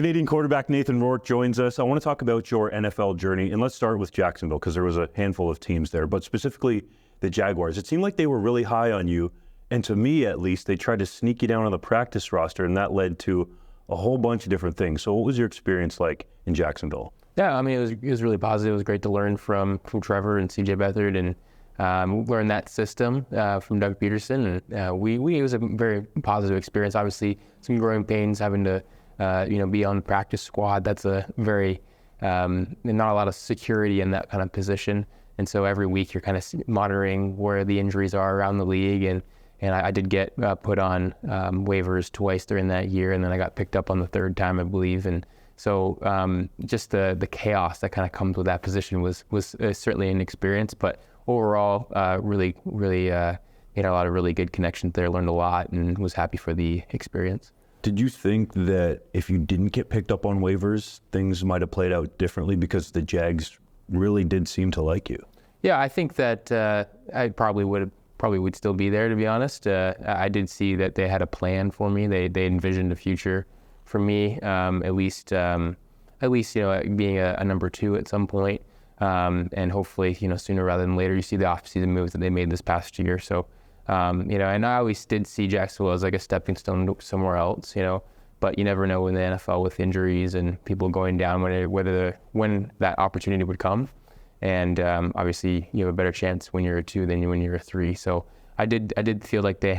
Canadian quarterback Nathan Rourke joins us. I want to talk about your NFL journey, and let's start with Jacksonville because there was a handful of teams there, but specifically the Jaguars. It seemed like they were really high on you, and to me at least, they tried to sneak you down on the practice roster, and that led to a whole bunch of different things. So what was your experience like in Jacksonville? Yeah, I mean, it was really positive. It was great to learn from Trevor and CJ Beathard and learn that system from Doug Peterson. And it was a very positive experience. Obviously, some growing pains having to be on the practice squad. That's a very not a lot of security in that kind of position. And so every week you're kind of monitoring where the injuries are around the league. And I did get put on waivers twice during that year, and then I got picked up on the third time, I believe. And so just the chaos that kind of comes with that position was certainly an experience. But overall, really made a lot of really good connections there, learned a lot, and was happy for the experience. Did you think that if you didn't get picked up on waivers, things might have played out differently because the Jags really did seem to like you? Yeah, I think that I probably would still be there, to be honest. I did see that they had a plan for me. They envisioned a future for me, at least being a number two at some point, and hopefully sooner rather than later. You see the offseason moves that they made this past year, so. And I always did see Jacksonville as like a stepping stone somewhere else, but you never know in the NFL with injuries and people going down when that opportunity would come. And obviously you have a better chance when you're a 2 than when you're a 3. So I did feel like they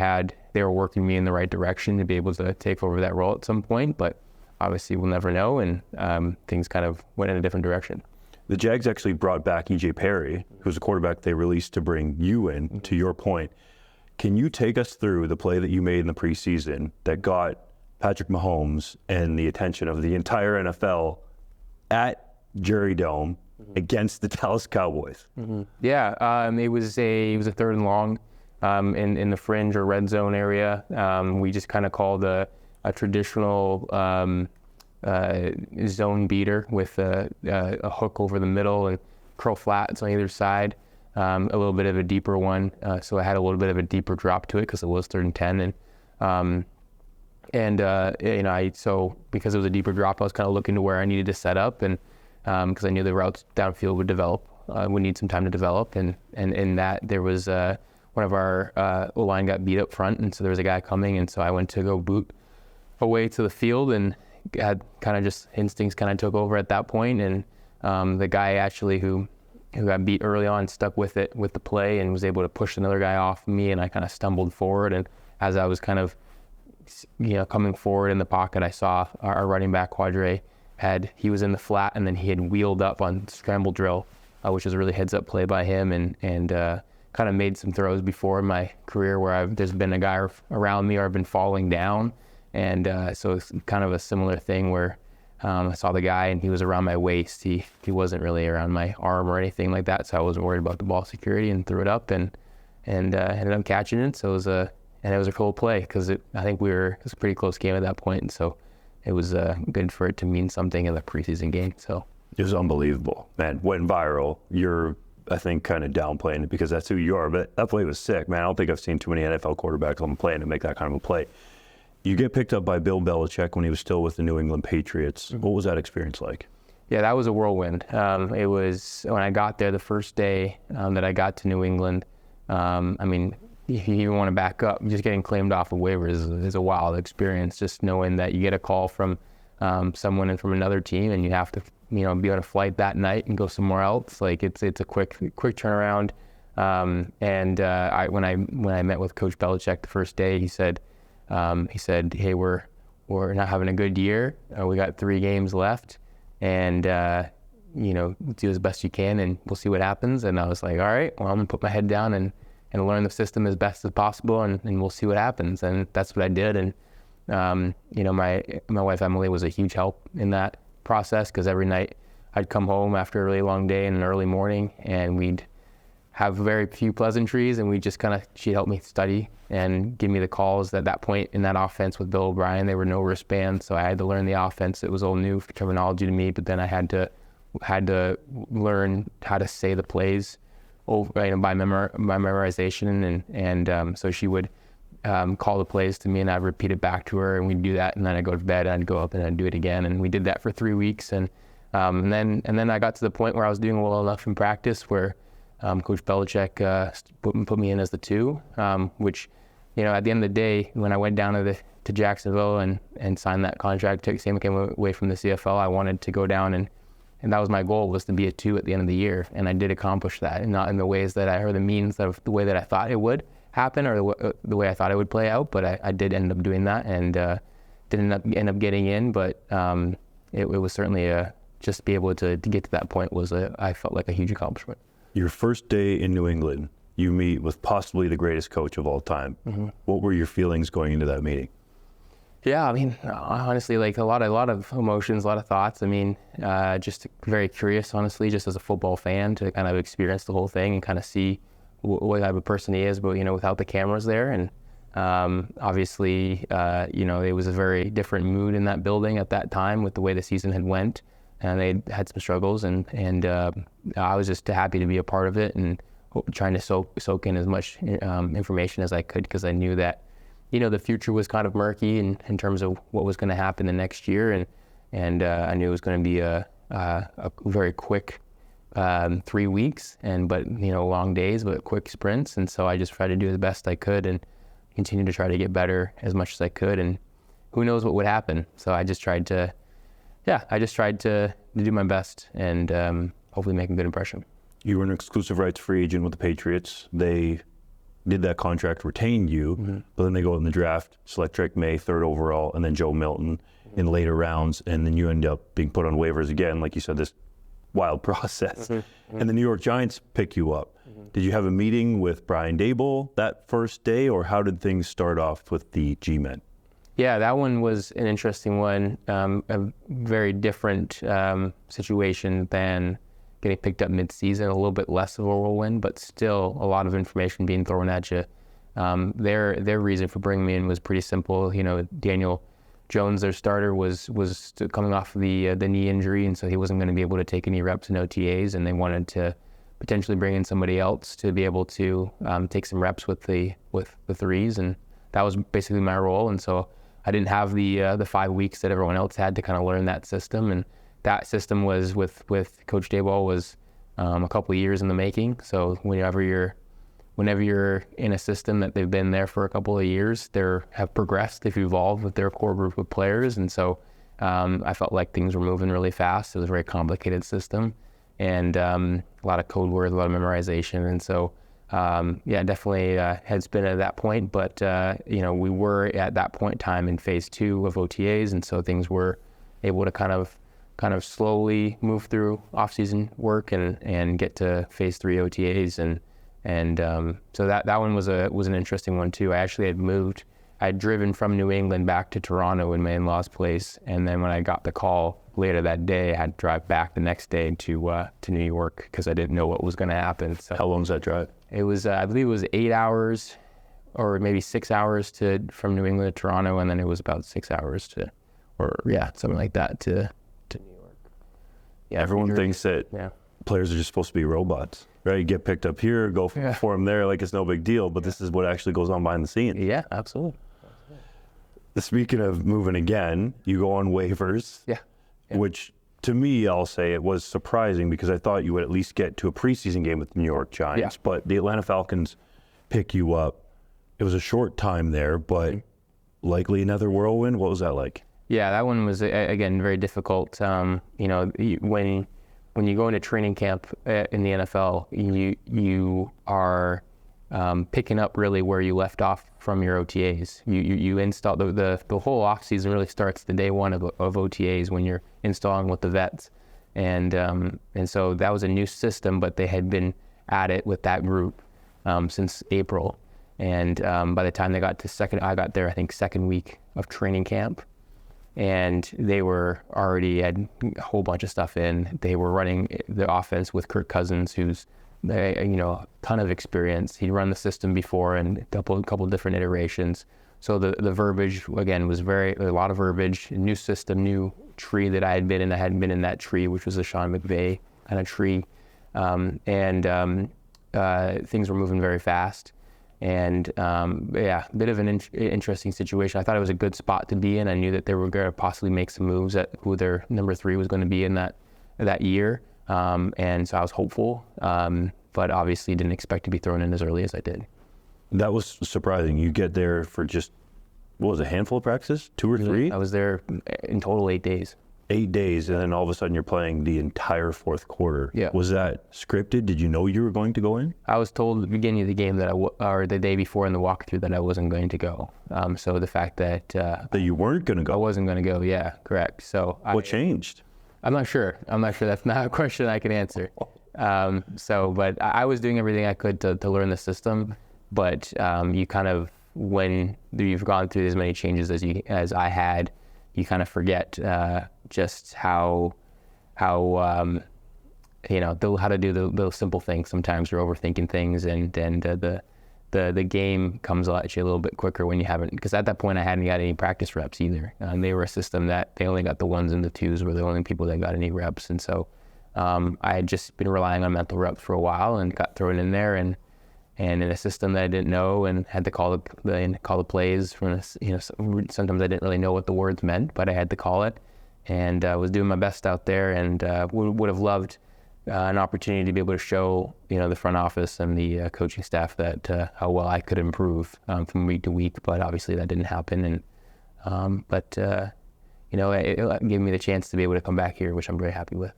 were working me in the right direction to be able to take over that role at some point, but obviously we'll never know. And things kind of went in a different direction. The Jags actually brought back E.J. Perry, who's a quarterback they released to bring you in, to your point. Can you take us through the play that you made in the preseason that got Patrick Mahomes and the attention of the entire NFL at Jerry Dome against the Dallas Cowboys? Yeah, it was a 3rd and long in the fringe or red zone area. We just kind of called a traditional zone beater with a hook over the middle and curl flats on either side. A little bit of a deeper one, so I had a little bit of a deeper drop to it because it was 3rd and 10, so because it was a deeper drop, I was kind of looking to where I needed to set up, and because I knew the routes downfield would need some time to develop, and in that there was one of our O-line got beat up front, and so there was a guy coming, and so I went to go boot away to the field, and had kind of just instincts kind of took over at that point, and the guy actually who got beat early on stuck with the play and was able to push another guy off me, and I kind of stumbled forward, and as I was kind of coming forward in the pocket, I saw our running back Quadre he was in the flat, and then he had wheeled up on scramble drill, which was a really heads up play by him, and kind of made some throws before in my career where there's been a guy around me or I've been falling down, and so it's kind of a similar thing where I saw the guy and he was around my waist. He wasn't really around my arm or anything like that, so I wasn't worried about the ball security, and threw it up and ended up catching it. So it was a cool play because I think it was a pretty close game at that point, and so it was good for it to mean something in the preseason game. So it was unbelievable, man. Went viral. You're, I think, kind of downplaying it because that's who you are, but that play was sick, man. I don't think I've seen too many NFL quarterbacks on the play to make that kind of a play. You get picked up by Bill Belichick when he was still with the New England Patriots. What was that experience like? Yeah, that was a whirlwind. It was when I got there the first day that I got to New England. If you even want to back up, just getting claimed off of waivers is a wild experience. Just knowing that you get a call from someone from another team, and you have to be on a flight that night and go somewhere else. Like it's a quick turnaround. When I met with Coach Belichick the first day, he said, "Hey, we're not having a good year. We got 3 games left, and do as best you can, and we'll see what happens." And I was like, "All right, well, I'm gonna put my head down and learn the system as best as possible, and we'll see what happens." And that's what I did. And my wife Emily was a huge help in that process because every night I'd come home after a really long day in an early morning, and we'd have very few pleasantries, and she'd help me study and give me the calls. At that point in that offense with Bill O'Brien, they were no wristbands, so I had to learn the offense. It was all new terminology to me, but then I had to learn how to say the plays by memorization, and so she would call the plays to me, and I'd repeat it back to her, and we'd do that, and then I'd go to bed, and I'd go up and I'd do it again, and we did that for 3 weeks, and then I got to the point where I was doing well enough in practice where Coach Belichick put me in as the 2, which, at the end of the day, when I went down to Jacksonville and signed that contract, came away from the CFL, I wanted to go down and that was my goal, was to be a 2 at the end of the year, and I did accomplish that, and not in the ways that the means of the way that I thought it would happen or the way I thought it would play out, but I did end up doing that and didn't end up getting in, but it was certainly just to be able to get to that point I felt like a huge accomplishment. Your first day in New England, you meet with possibly the greatest coach of all time. Mm-hmm. What were your feelings going into that meeting? Yeah, I mean, honestly, like a lot of emotions, a lot of thoughts. I mean, just very curious, honestly, just as a football fan, to kind of experience the whole thing and kind of see what type of person he is, but without the cameras there. And obviously, it was a very different mood in that building at that time with the way the season had went, and they had some struggles, and I was just happy to be a part of it and trying to soak in as much information as I could, because I knew that the future was kind of murky in terms of what was going to happen the next year, and I knew it was going to be a very quick 3 weeks, but long days, but quick sprints, and so I just tried to do the best I could and continue to try to get better as much as I could, and who knows what would happen. So I just tried to do my best and hopefully make a good impression. You were an exclusive rights free agent with the Patriots. They did that contract, retained you, mm-hmm. but then they go in the draft, select Drake May, 3rd overall, and then Joe Milton mm-hmm. in later rounds, and then you end up being put on waivers again, like you said, this wild process. Mm-hmm. Mm-hmm. And the New York Giants pick you up. Mm-hmm. Did you have a meeting with Brian Daboll that first day, or how did things start off with the G-Men? Yeah, that one was an interesting one, a very different situation than getting picked up mid-season, a little bit less of a whirlwind, but still a lot of information being thrown at you. Their reason for bringing me in was pretty simple. Daniel Jones, their starter, was coming off the knee injury, and so he wasn't going to be able to take any reps in OTAs, and they wanted to potentially bring in somebody else to be able to take some reps with the threes, and that was basically my role. And so I didn't have the 5 weeks that everyone else had to kind of learn that system, and that system was with Coach Daboll was a couple of years in the making. So whenever you're in a system that they've been there for a couple of years, they have progressed, they've evolved with their core group of players, and so I felt like things were moving really fast. It was a very complicated system, and a lot of code words, a lot of memorization, and so definitely had spin at that point. But we were at that point in time in phase 2 of OTAs, and so things were able to kind of slowly move through off-season work and get to phase 3 OTAs, and so that one was an interesting one too. I actually had driven from New England back to Toronto in my in-laws' place, and then when I got the call later that day, I had to drive back the next day to New York because I didn't know what was going to happen. So how long was that drive? It was I believe it was 8 hours or maybe 6 hours from New England to Toronto, and then it was about 6 hours something like that to New York. Yeah, everyone thinks that players are just supposed to be robots, right? You get picked up here, go for them there, like it's no big deal, but this is what actually goes on behind the scenes. Yeah, absolutely. Speaking of moving again, you go on waivers, which to me, I'll say it was surprising because I thought you would at least get to a preseason game with the New York Giants, but the Atlanta Falcons pick you up. It was a short time there, but likely another whirlwind. What was that like? Yeah, that one was, again, very difficult. When you go into training camp in the NFL, you are picking up really where you left off from your OTAs. You install the whole off season really starts the day one of OTAs when you're installing with the vets, and so that was a new system, but they had been at it with that group since April, and by the time they got to I got there I think second week of training camp, and they were already had a whole bunch of stuff in. They were running the offense with Kirk Cousins, who's a ton of experience. He'd run the system before and a couple different iterations. So the verbiage again was a lot of verbiage, new system, new tree that I had been in. I hadn't been in that tree, which was a Sean McVay kind of tree, and things were moving very fast. And a bit of an interesting situation. I thought it was a good spot to be in. I knew that they were going to possibly make some moves at who their number 3 was going to be in that year. And so I was hopeful, but obviously didn't expect to be thrown in as early as I did. That was surprising. You get there for just, what was it, a handful of practices? 2 or 3? I was there in total 8 days. 8 days, and then all of a sudden you're playing the entire fourth quarter. Yeah. Was that scripted? Did you know you were going to go in? I was told at the beginning of the game or the day before in the walkthrough that I wasn't going to go. So the fact that That you weren't going to go? I wasn't going to go, yeah, correct. So What changed? I'm not sure. That's not a question I can answer. But I was doing everything I could to learn the system. But you kind of, when you've gone through as many changes as I had, you kind of forget just how how to do those simple things. Sometimes you're overthinking things, and the game comes at you a little bit quicker when you haven't. Because at that point, I hadn't got any practice reps either. They were a system that they only got the 1s and the 2s were the only people that got any reps, and so I had just been relying on mental reps for a while and got thrown in there and in a system that I didn't know and had to call the plays. Sometimes I didn't really know what the words meant, but I had to call it, and was doing my best out there, and would have loved an opportunity to be able to show the front office and the coaching staff that how well I could improve from week to week, but obviously that didn't happen. And it gave me the chance to be able to come back here, which I'm very happy with.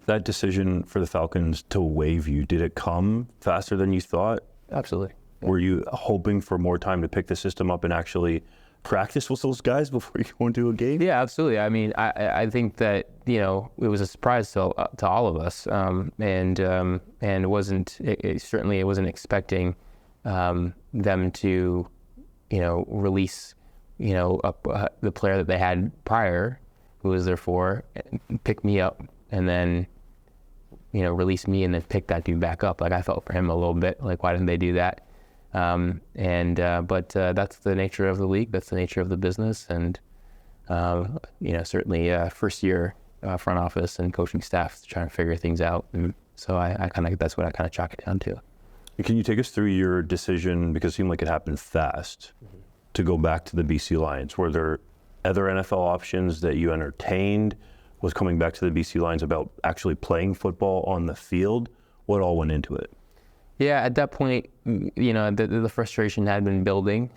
That decision for the Falcons to waive you, did it come faster than you thought? Absolutely. Yeah. Were you hoping for more time to pick the system up and actually practice with those guys before you go into a game? Yeah, absolutely. I mean, I think that it was a surprise to all of us, and it wasn't. It wasn't expecting them to release the player that they had prior, who was there for, pick me up, and then release me and then pick that dude back up. Like, I felt for him a little bit like, why didn't they do that? But that's the nature of the league. That's the nature of the business. And, certainly first year front office and coaching staff trying to figure things out. And so that's what I kind of chalk it down to. Can you take us through your decision, because it seemed like it happened fast, to go back to the BC Lions? Were there other NFL options that you entertained? Was coming back to the BC Lions about actually playing football on the field? What all went into it? Yeah, at that point, the frustration had been building.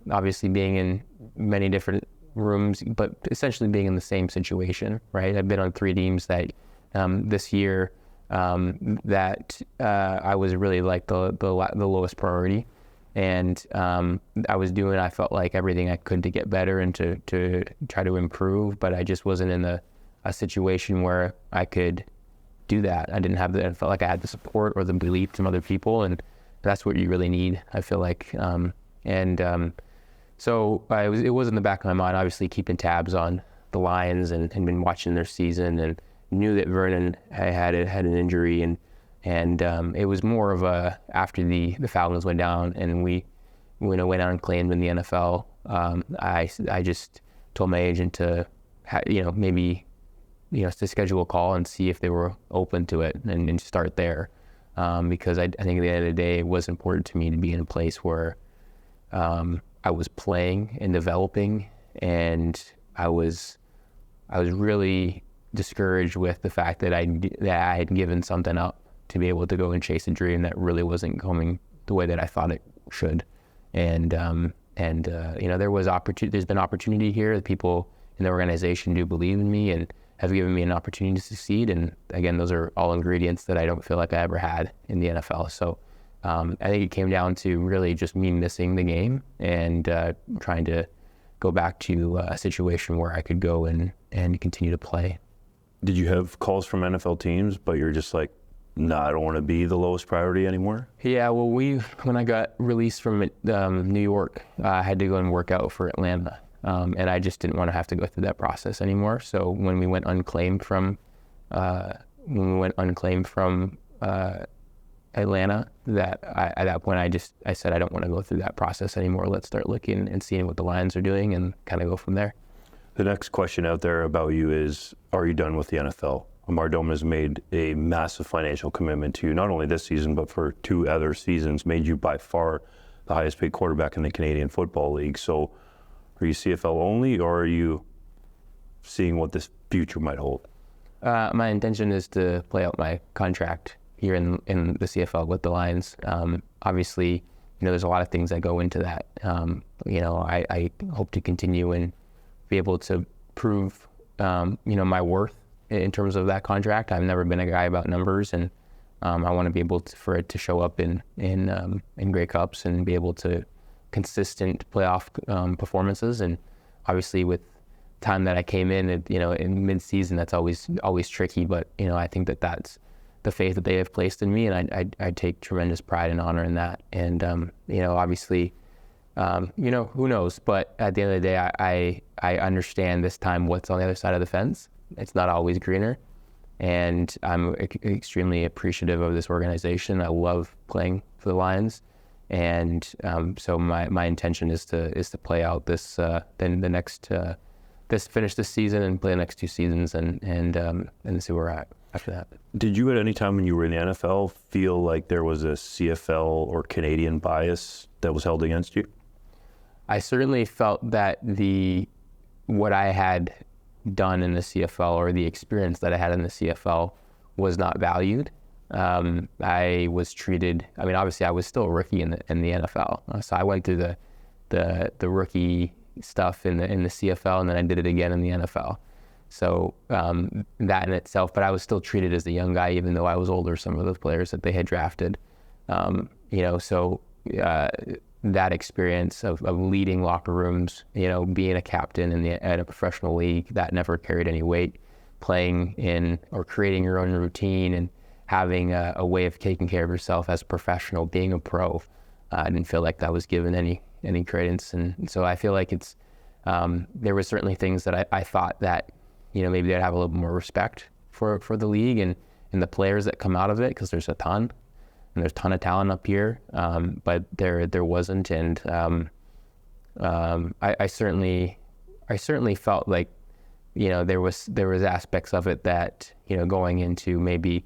Obviously, being in many different rooms, but essentially being in the same situation, right? I've been on 3 teams that this year that I was really like the lowest priority, and I felt like everything I could to get better and to try to improve, but I just wasn't in a situation where I could do that. I felt like I had the support or the belief from other people, and that's what you really need, I feel like. So it was in the back of my mind, obviously keeping tabs on the Lions and been watching their season, and knew that Vernon had an injury, and it was more of after the Falcons went down and we went out and claimed in the NFL. I just told my agent to maybe to schedule a call and see if they were open to it and start there. Because I think at the end of the day, it was important to me to be in a place where I was playing and developing, and I was really discouraged with the fact that I had given something up to be able to go and chase a dream that really wasn't coming the way that I thought it should. And there was opportunity. There's been opportunity here. The people in the organization do believe in me and have given me an opportunity to succeed. And again, those are all ingredients that I don't feel like I ever had in the NFL. So I think it came down to really just me missing the game and trying to go back to a situation where I could go and continue to play. Did you have calls from NFL teams, but you're just like, no, I don't want to be the lowest priority anymore? Yeah, well, when I got released from New York, I had to go and work out for Atlanta. And I just didn't want to have to go through that process anymore. So when we went unclaimed from Atlanta, at that point I said I don't want to go through that process anymore. Let's start looking and seeing what the Lions are doing and kind of go from there. The next question out there about you is, are you done with the NFL? Mardome has made a massive financial commitment to you, not only this season, but for 2 other seasons, made you by far the highest paid quarterback in the Canadian Football League. So are you CFL only, or are you seeing what this future might hold? My intention is to play out my contract here in the CFL with the Lions. Obviously, there's a lot of things that go into that. I hope to continue and be able to prove, my worth in terms of that contract. I've never been a guy about numbers, and I want to be able for it to show up in Grey Cups and be able to consistent playoff performances. And obviously, with time that I came in, in mid-season, that's always tricky. But I think that's the faith that they have placed in me, and I take tremendous pride and honor in that. And obviously, who knows? But at the end of the day, I understand this time what's on the other side of the fence. It's not always greener, and I'm extremely appreciative of this organization. I love playing for the Lions, and so my intention is to play out this finish this season and play the next 2 seasons and see where we're at after that. Did you at any time when you were in the NFL feel like there was a CFL or Canadian bias that was held against you? I certainly felt that what I had done in the CFL, or the experience that I had in the CFL, was not valued. I was treated. Obviously, I was still a rookie in the NFL, so I went through the rookie stuff in the CFL, and then I did it again in the NFL. So that in itself, but I was still treated as the young guy, even though I was older. Some of those players that they had drafted, that experience of leading locker rooms, being a captain at a professional league, that never carried any weight. Playing in or creating your own routine and having a way of taking care of yourself as a professional, being a pro, I didn't feel like that was given any credence. And so I feel like it's there were certainly things that I thought that maybe they'd have a little more respect for the league and the players that come out of it, because there's a ton. And there's a ton of talent up here, but there wasn't, and I certainly felt like there was aspects of it that going into maybe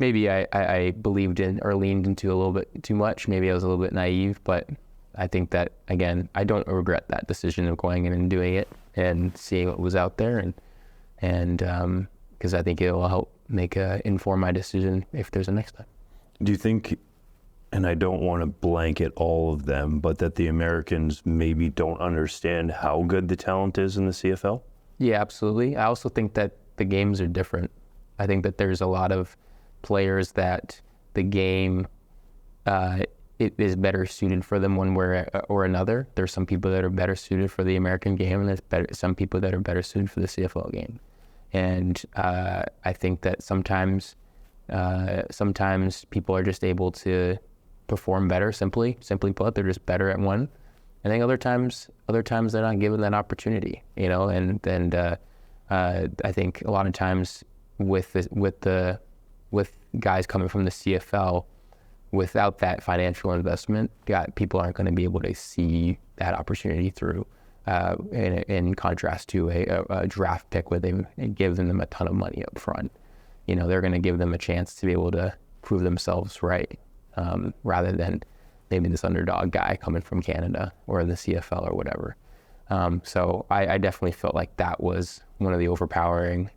I believed in or leaned into a little bit too much. Maybe I was a little bit naive, but I think that, again, I don't regret that decision of going in and doing it and seeing what was out there, and because I think it will help inform my decision if there's a next time. Do you think, and I don't want to blanket all of them, but that the Americans maybe don't understand how good the talent is in the CFL? Yeah, absolutely. I also think that the games are different. I think that there's a lot of players that the game it is better suited for them one way or another. There's some people that are better suited for the American game, and there's some people that are better suited for the CFL game. And I think that sometimes people are just able to perform better. Simply put, they're just better at one. I think other times they're not given that opportunity. And I think a lot of times with guys coming from the CFL, without that financial investment, people aren't going to be able to see that opportunity through. In contrast to a draft pick where they give them a ton of money up front. They're going to give them a chance to be able to prove themselves right, rather than maybe this underdog guy coming from Canada or the CFL or whatever. So I definitely felt like that was one of the overpowering,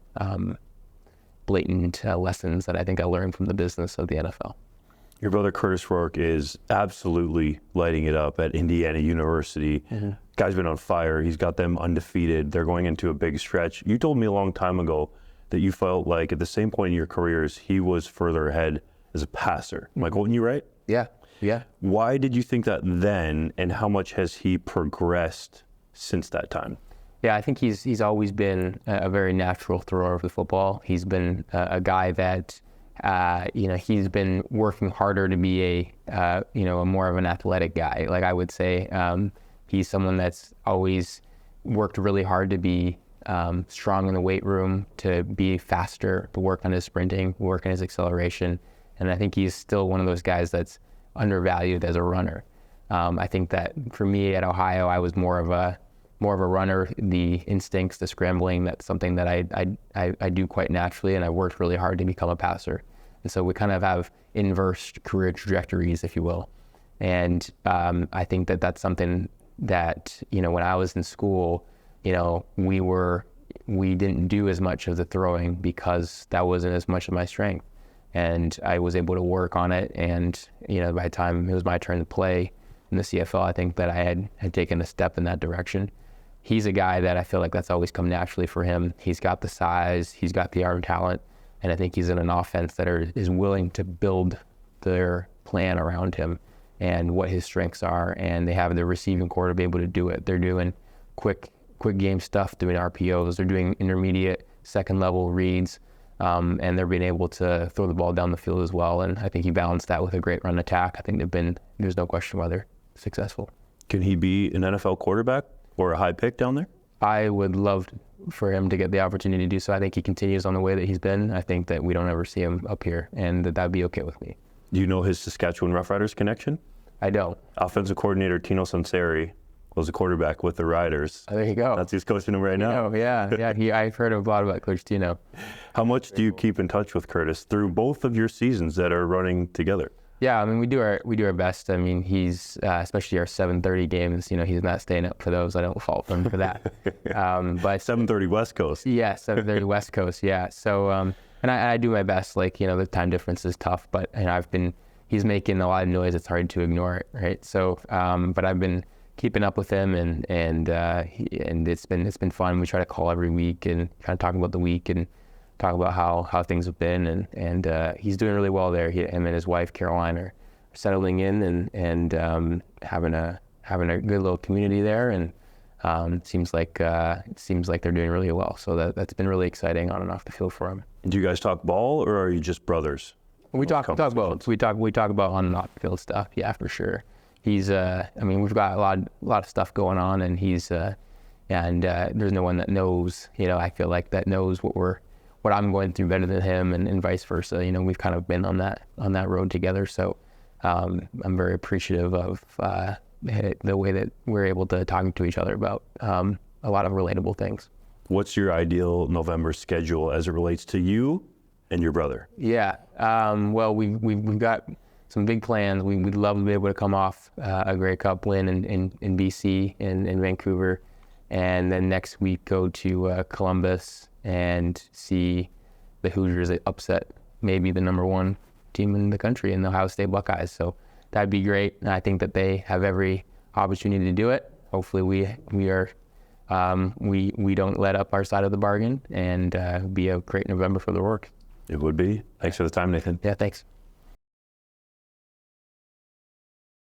blatant lessons that I think I learned from the business of the NFL. Your brother Curtis Rourke is absolutely lighting it up at Indiana University. Mm-hmm. Guy's been on fire. He's got them undefeated. They're going into a big stretch. You told me a long time ago that you felt like at the same point in your careers, he was further ahead as a passer. Am I quoting you right? Yeah. Why did you think that then, and how much has he progressed since that time? Yeah, I think he's always been a very natural thrower of the football. He's been a guy that, he's been working harder to be a more of an athletic guy. Like I would say, he's someone that's always worked really hard to be strong in the weight room, to be faster, to work on his sprinting, work on his acceleration. And I think he's still one of those guys that's undervalued as a runner. I think that for me at Ohio, I was more of a runner. The instincts, the scrambling, that's something that I do quite naturally, and I worked really hard to become a passer. And so we kind of have inverse career trajectories, if you will. And I think that that's something that, when I was in school, we didn't do as much of the throwing because that wasn't as much of my strength. And I was able to work on it. And, by the time it was my turn to play in the CFL, I think that I had taken a step in that direction. He's a guy that I feel like that's always come naturally for him. He's got the size, he's got the arm talent, and I think he's in an offense that is willing to build their plan around him and what his strengths are. And they have the receiving core to be able to do it. They're doing quick game stuff, doing RPOs. They're doing intermediate, second level reads, and they're being able to throw the ball down the field as well. And I think he balanced that with a great run attack. I think there's no question why they're successful. Can he be an NFL quarterback or a high pick down there? I would love for him to get the opportunity to do so. I think he continues on the way that he's been. I think that we don't ever see him up here, and that'd be okay with me. Do you know his Saskatchewan Roughriders connection? I don't. Offensive coordinator Tino Sunseri was a quarterback with the Riders. Oh, there you go. That's who's coaching him right now. Oh, yeah. I've heard a lot about Coach Tino. How much do you keep in touch with Curtis through both of your seasons that are running together? Yeah, I mean, we do our best. I mean, he's especially our 7:30 games. He's not staying up for those. I don't fault him for that. But 7:30 West Coast. Yeah, 7:30 West Coast. Yeah. So and I do my best. Like, the time difference is tough, but he's making a lot of noise. It's hard to ignore it, right? So, but I've been keeping up with him, and it's been fun. We try to call every week and kind of talk about the week and talk about how things have been, and he's doing really well there. Him and his wife Caroline are settling in and having a good little community there, and it seems like they're doing really well. So that's been really exciting on and off the field for him. Do you guys talk ball, or are you just brothers? We talk both. We talk about on and off the field stuff. Yeah, for sure. He's we've got a lot of stuff going on, and he's there's no one that knows. I feel like that knows what I'm going through better than him, and vice versa. We've kind of been on that road together. So I'm very appreciative of the way that we're able to talk to each other about a lot of relatable things. What's your ideal November schedule as it relates to you and your brother? Yeah. Well, we've got some big plans. We'd love to be able to come off a Grey Cup win in BC, in Vancouver, and then next week go to Columbus and see the Hoosiers upset maybe the number one team in the country in the Ohio State Buckeyes. So that'd be great. And I think that they have every opportunity to do it. Hopefully we don't let up our side of the bargain, and be a great November for the Rourkes. It would be. Thanks for the time, Nathan. Yeah, thanks.